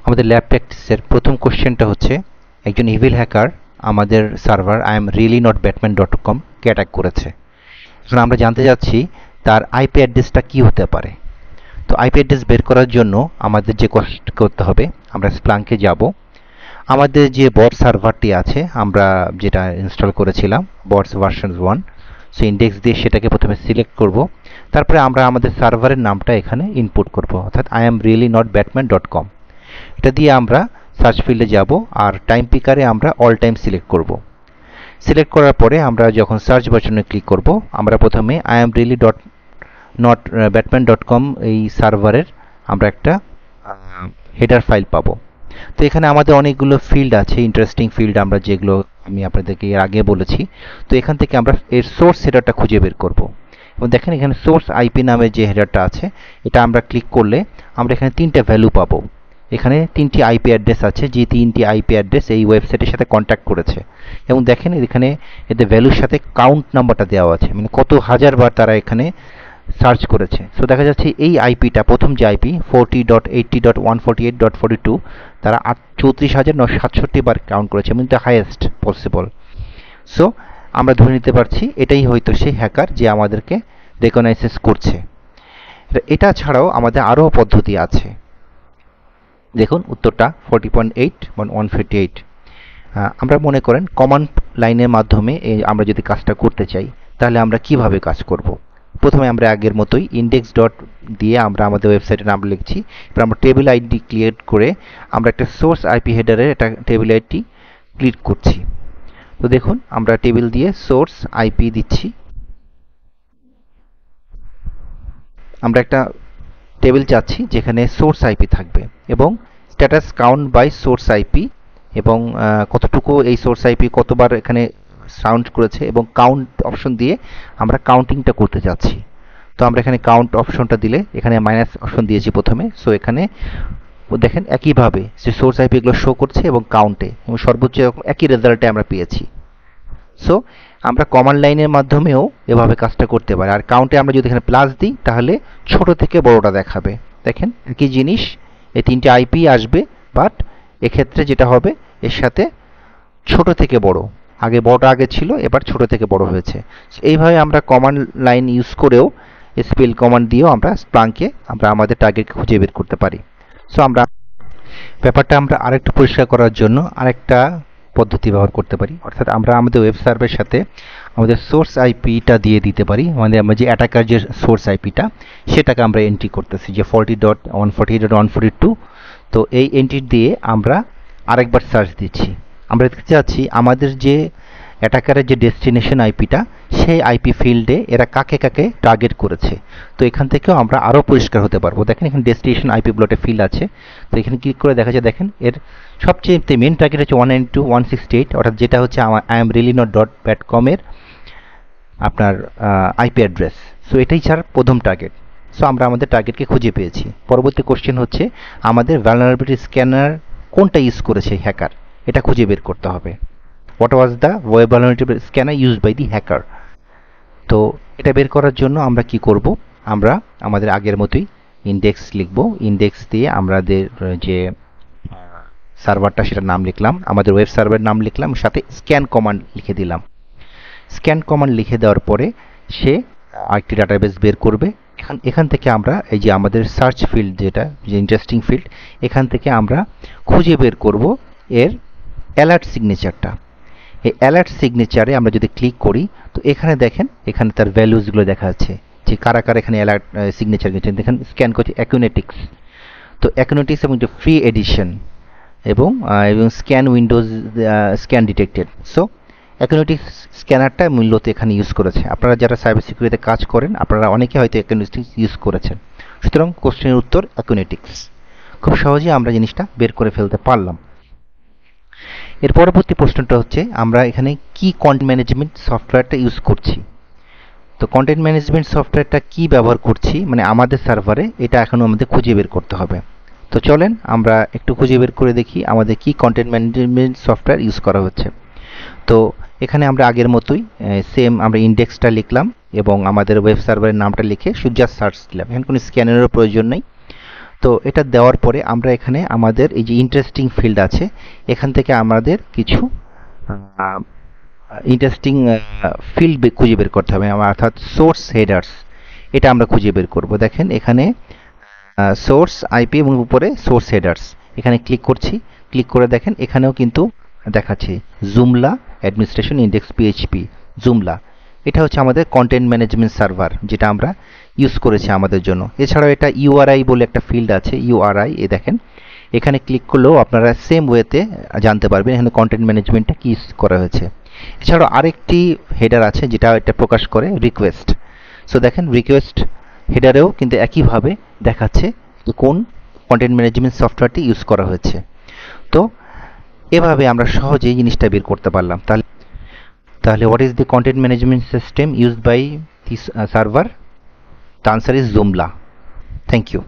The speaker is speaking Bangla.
আমাদের ল্যাব প্র্যাকটিসের প্রথম কোশ্চেনটা হচ্ছে, একজন ইভিল হ্যাকার আমাদের সার্ভার iamreallynotbatman.com কে অ্যাটাক করেছে। এখন আমরা জানতে যাচ্ছি তার আইপি অ্যাড্রেসটা কি হতে পারে। তো আইপি অ্যাড্রেস বের করার জন্য আমাদের যে কাজটা করতে হবে, আমরা স্প্লাঙ্কে যাব। আমাদের যে বট সার্ভারটি আছে, আমরা যেটা ইনস্টল করেছিলাম বটস ভার্সন 1, সো ইন্ডেক্স দিয়ে সেটাকে প্রথমে সিলেক্ট করব। তারপরে আমরা আমাদের সার্ভারের নামটা এখানে ইনপুট করব, অর্থাৎ iamreallynotbatman.com। এটা দিয়ে আমরা সার্চ ফিল্ডে যাব আর টাইম পিকারে আমরা অল টাইম সিলেক্ট করব। সিলেক্ট করার পরে আমরা যখন সার্চ বাটনে ক্লিক করব, আমরা প্রথমে iamreally.batman.com এই সার্ভারের আমরা একটা হেডার ফাইল পাবো। তো এখানে আমাদের অনেকগুলো ফিল্ড আছে, ইন্টারেস্টিং ফিল্ড, আমরা যেগুলো আমি আপনাদেরকে এর আগে বলেছি। তো এখান থেকে আমরা এর সোর্স হেডারটা খুঁজে বের করব। এবং দেখেন এখানে সোর্স আইপি নামে যে হেডারটা আছে, এটা আমরা ক্লিক করলে আমরা এখানে তিনটে ভ্যালু পাবো। এখানে তিনটি আইপি অ্যাড্রেস আছে, যে তিনটি আইপি অ্যাড্রেস এই ওয়েবসাইটের সাথে কন্ট্যাক্ট করেছে। এবং দেখেন এখানে এদের ভ্যালুর সাথে কাউন্ট নাম্বারটা দেওয়া আছে, মানে কত হাজারবার তারা এখানে সার্চ করেছে। সো দেখা যাচ্ছে এই আইপিটা, প্রথম যে আইপি 40.80.148.42, তারা 34,967 বার কাউন্ট করেছে, এবং দ্য হাইয়েস্ট পসিবল। সো আমরা ধরে নিতে পারছি এটাই হয়তো সেই হ্যাকার যে আমাদেরকে রেকগনাইজেস করছে। এটা ছাড়াও আমাদের আরও পদ্ধতি আছে। দেখুন উত্তরটা 40.8 বা 158। আমরা মনে করেন কমান্ড লাইনের মাধ্যমে আমরা যদি কাজটা করতে চাই, তাহলে আমরা কিভাবে কাজ করব। প্রথমে আমরা আগের মতোই ইন্ডেক্স ডট দিয়ে আমরা আমাদের ওয়েবসাইটের নাম লিখছি। এবার আমরা টেবিল আইডি ক্রিয়েট করে আমরা একটা সোর্স আইপি হেডারের একটা টেবিল আইডি ক্লিক করছি। তো দেখুন আমরা টেবিল দিয়ে সোর্স আইপি দিচ্ছি। আমরা একটা টেবিল চাচ্ছি যেখানে সোর্স আইপি থাকবে, এবং status count by source IP, এবং কতটুকু এই সোর্স আইপি কতবার এখানে সাউন্ড করেছে, এবং কাউন্ট অপশন দিয়ে আমরা কাউন্টিংটা করতে যাচ্ছি। তো আমরা এখানে কাউন্ট অপশনটা দিলে এখানে মাইনাস অপশন দিয়েছি প্রথমে। সো এখানে দেখেন একইভাবে যে সোর্স আইপি এগুলো শো করছে এবং কাউন্টে, এবং সর্বোচ্চ একই রেজাল্টে আমরা পেয়েছি। সো আমরা কমান্ড লাইনের মাধ্যমেও এভাবে কাজটা করতে পারি। আর কাউন্টে আমরা যদি এখানে প্লাস দিই, তাহলে ছোট থেকে বড়টা দেখাবে। দেখেন একই জিনিস, এই তিনটে আইপি আসবে, বাট এক্ষেত্রে যেটা হবে এর সাথে ছোট থেকে বড়, আগে বড়টা আগে ছিল, এবার ছোট থেকে বড় হয়েছে। এইভাবে আমরা কমান্ড লাইন ইউজ করেও, স্পেল কমান্ড দিয়েও আমরা স্প্লাঙ্কে আমরা আমাদের টার্গেটকে খুঁজে বের করতে পারি। সো আমরা ব্যাপারটা আমরা আরেকটু পরিষ্কার করার জন্য আরেকটা পদ্ধতি ব্যবহার করতে পারি, অর্থাৎ আমরা আমাদের ওয়েব সার্ভের সাথে আমাদের সোর্স আইপিটা দিয়ে দিতে পারি। মানে আমরা যে অ্যাটাকার যে সোর্স আইপিটা, সেটাকে আমরা এন্ট্রি করতেছি যে 40.148.142। তো এই এন্ট্রি দিয়ে আমরা আরেকবার সার্চ দিচ্ছি। আমরা দেখতে চাচ্ছি আমাদের যে অ্যাটাকারের যে ডেস্টিনেশন আইপিটা, সেই আইপি ফিল্ডে এরা কাকে কাকে টার্গেট করেছে। তো এখান থেকেও আমরা আরও পরিষ্কার হতে পারবো। দেখেন এখানে ডেস্টিনেশন আইপি ব্লটে ফিল্ড আছে। তো এখানে ক্লিক করে দেখা যায়, দেখেন এর সবচেয়ে মেন টার্গেট হচ্ছে 192.168, অর্থাৎ যেটা হচ্ছে আমার iamreallynot.batcom এর আপনার আইপি অ্যাড্রেস। সো এটাই ছাড় প্রথম টার্গেট। সো আমরা আমাদের টার্গেটকে খুঁজে পেয়েছি। পরবর্তী কোশ্চেন হচ্ছে আমাদের ভালনারেবিলিটি স্ক্যানার কোনটা ইউজ করেছে হ্যাকার, এটা খুঁজে বের করতে হবে। What was the web vulnerability scanner used by the hacker. তো এটা বের করার জন্য আমরা কি করব, আমরা আমাদের আগের মতোই ইন্ডেক্স লিখব। ইন্ডেক্স দিয়ে আমাদের যে সার্ভারটা সেটার নাম লিখলাম, আমাদের ওয়েব সার্ভারের নাম লিখলাম, সাথে স্ক্যান কমান্ড লিখে দিলাম। স্ক্যান কমান্ড লিখে দেওয়ার পরে সে আরেকটি ডাটাবেস বের করবে। এখান থেকে আমরা এই যে আমাদের সার্চ ফিল্ড, যেটা যে ইন্টারেস্টিং ফিল্ড, এখান থেকে আমরা খুঁজে বের করব এর অ্যালার্ট সিগনেচারটা। এই অ্যালার্ট সিগনেচারে আমরা যদি ক্লিক করি, তো এখানে দেখেন এখানে তার ভ্যালুজগুলো দেখা যাচ্ছে যে কারা কারা এখানে অ্যালার্ট সিগনেচার গেছেন। দেখেন স্ক্যান করছে অ্যাকুনেটিক্স। তো অ্যাকুনেটিক্স এবং ফ্রি এডিশন, এবং scan Windows scan detected. So Acunetix স্ক্যানারটা মূলত এখানে ইউজ করেছে। আপনারা যারা সাইবার সিকিউরিটিতে কাজ করেন, আপনারা অনেকে হয়তো অ্যাকুনেটিক্স ইউজ করেছেন। সুতরাং কোশ্চেনের উত্তর অ্যাকুনেটিক্স। খুব সহজেই আমরা জিনিসটা বের করে ফেলতে পারলাম। এর পরবর্তী প্রশ্নটা হচ্ছে আমরা এখানে কি কন্টেন্ট ম্যানেজমেন্ট সফটওয়্যারটা ইউজ করছি। তো কন্টেন্ট ম্যানেজমেন্ট সফটওয়্যারটা কি ব্যবহার করছি, মানে আমাদের সার্ভারে, এটা এখনও আমাদের খুঁজে বের করতে হবে। তো চলেন আমরা একটু খুঁজে বের করে দেখি আমাদের কি কন্টেন্ট ম্যানেজমেন্ট সফটওয়্যার ইউজ করা হচ্ছে। তো এখানে আমরা আগের মতোই সেম আমরা ইন্ডেক্সটা লিখলাম এবং আমাদের ওয়েব সার্ভারের নামটা লিখে শুধু জাস্ট সার্চ দিলাম। এখানে কোনো স্ক্যানারেরও প্রয়োজন নেই। তো তো এটা দেওয়ার পরে আমরা এখানে আমাদের এই যে ইন্টারেস্টিং ফিল্ড আছে, এখান থেকে আমাদের কিছু ইন্টারেস্টিং ফিল্ড খুঁজে বের করতে হবে, অর্থাৎ সোর্স হেডার্স। এটা আমরা খুঁজে বের করব। দেখেন এখানে সোর্স আইপি এবং উপরে সোর্স হেডার্স, এখানে ক্লিক করছি। ক্লিক করে দেখেন এখানেও কিন্তু দেখাচ্ছে জুমলা অ্যাডমিনিস্ট্রেশন ইন্ডেক্স পিএইচপি জুমলা। এটা হচ্ছে আমাদের কন্টেন্ট ম্যানেজমেন্ট সার্ভার, যেটা আমরা ইউজ করেছি আমাদের জন্য। এছাড়াও এটা ইউআরআই বলে একটা ফিল্ড আছে, ইউআরআই। এ দেখেন এখানে ক্লিক করলেও আপনারা সেম ওয়েতে জানতে পারবেন এখানে কন্টেন্ট ম্যানেজমেন্টটা কি করা হয়েছে। এছাড়াও আরেকটি হেডার আছে যেটা এটা প্রকাশ করে রিকোয়েস্ট। সো দেখেন রিকোয়েস্ট হেডারেও কিন্তু একইভাবে দেখাচ্ছে যে কোন কন্টেন্ট ম্যানেজমেন্ট সফটওয়্যারটি ইউজ করা হয়েছে। তো এভাবে আমরা সহজেই জিনিসটা বের করতে পারলাম। তাহলে what is the content management system used by this server? The answer is Joomla. Thank you.